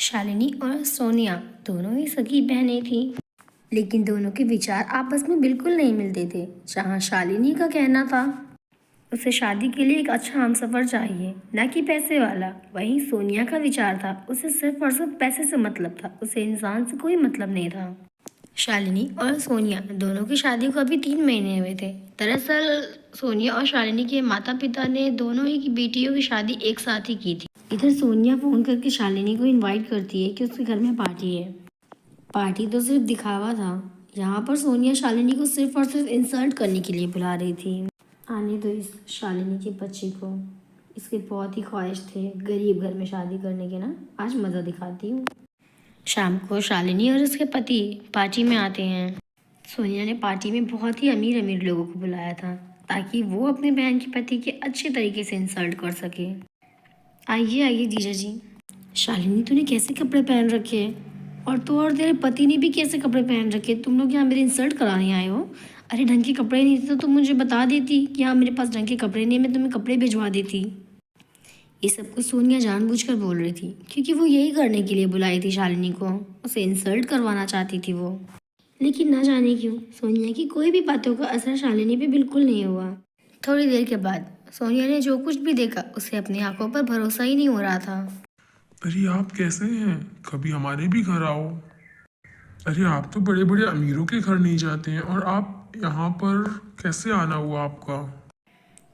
शालिनी और सोनिया दोनों ही सगी बहनें थीं, लेकिन दोनों के विचार आपस में बिल्कुल नहीं मिलते थे। जहाँ शालिनी का कहना था उसे शादी के लिए एक अच्छा हमसफर चाहिए, न कि पैसे वाला, वहीं सोनिया का विचार था उसे सिर्फ और सिर्फ पैसे से मतलब था, उसे इंसान से कोई मतलब नहीं था। शालिनी और सोनिया दोनों की शादी को अभी 3 महीने हुए थे। दरअसल सोनिया और शालिनी के माता पिता ने दोनों ही की बेटियों की शादी एक साथ ही की थी। इधर सोनिया फ़ोन करके शालिनी को इनवाइट करती है कि उसके घर में पार्टी है। पार्टी तो सिर्फ दिखावा था। यहाँ पर सोनिया शालिनी को सिर्फ और सिर्फ इंसल्ट करने के लिए बुला रही थी। आने दो इस शालिनी के बच्चे को, इसके बहुत ही ख्वाहिश थे गरीब घर में शादी करने के ना, आज मज़ा दिखाती हूँ। शाम को शालिनी और उसके पति पार्टी में आते हैं। सोनिया ने पार्टी में बहुत ही अमीर अमीर लोगों को बुलाया था ताकि वो अपने बहन के पति के अच्छे तरीके से इंसल्ट कर सके। आइए आइए जीजा जी। शालिनी तूने कैसे कपड़े पहन रखे हैं? और तो और तेरे पति ने भी कैसे कपड़े पहन रखे? तुम लोग यहाँ मेरे इंसल्ट कराने आए हो? अरे ढंग के कपड़े नहीं थे तो तुम मुझे बता देती कि हाँ मेरे पास ढंग के कपड़े नहीं है, मैं तुम्हें कपड़े भिजवा देती। ये सब कुछ सोनिया जानबूझकर बोल रही थी क्योंकि वो यही करने के लिए बुलाई थी शालिनी को, उसे इंसल्ट करवाना चाहती थी वो। लेकिन ना जाने क्यों सोनिया की कोई भी बातों का असर शालिनी पे बिल्कुल नहीं हुआ। थोड़ी देर के बाद सोनिया ने जो कुछ भी देखा उसे अपनी आंखों पर भरोसा ही नहीं हो रहा था। अरे आप कैसे हैं? कभी हमारे भी घर आओ। अरे आप तो बड़े बड़े अमीरों के घर नहीं जाते हैं और आप यहाँ पर कैसे आना हुआ आपका?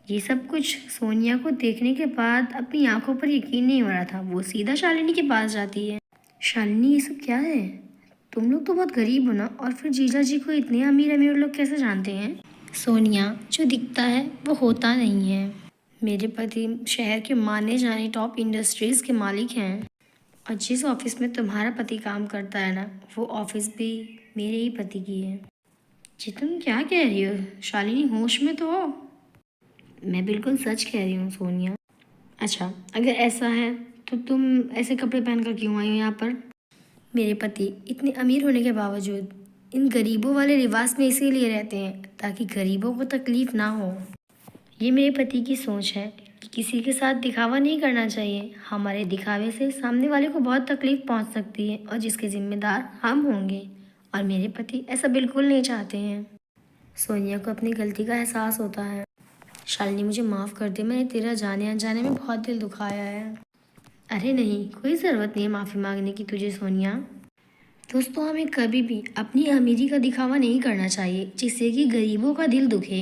ये सब कुछ सोनिया को देखने के बाद अपनी आंखों पर यकीन नहीं हो रहा था। वो सीधा शालिनी के पास जाती है। शालिनी ये सब क्या है? तुम लोग तो बहुत गरीब हो ना, और फिर जीजा जी को इतने अमीर अमीर लोग कैसे जानते हैं? सोनिया, जो दिखता है वो होता नहीं है। मेरे पति शहर के माने जाने टॉप इंडस्ट्रीज के मालिक हैं, और जिस ऑफिस में तुम्हारा पति काम करता है ना, वो ऑफिस भी मेरे ही पति की है। जी तुम क्या कह रही हो शालिनी, होश में तो हो? मैं बिल्कुल सच कह रही हूँ सोनिया। अच्छा, अगर ऐसा है तो तुम ऐसे कपड़े पहनकर क्यों आई हो यहाँ पर? मेरे पति इतने अमीर होने के बावजूद इन गरीबों वाले लिबास में इसीलिए रहते हैं ताकि गरीबों को तकलीफ ना हो। ये मेरे पति की सोच है कि किसी के साथ दिखावा नहीं करना चाहिए। हमारे दिखावे से सामने वाले को बहुत तकलीफ पहुंच सकती है और जिसके जिम्मेदार हम होंगे, और मेरे पति ऐसा बिल्कुल नहीं चाहते हैं। सोनिया को अपनी गलती का एहसास होता है। शालिनी मुझे माफ़ कर दे, मैंने तेरा जाने अनजाने में बहुत दिल दुखाया है। अरे नहीं, कोई ज़रूरत नहीं है माफ़ी मांगने की तुझे सोनिया। दोस्तों, हमें कभी भी अपनी अमीरी का दिखावा नहीं करना चाहिए जिससे कि गरीबों का दिल दुखे।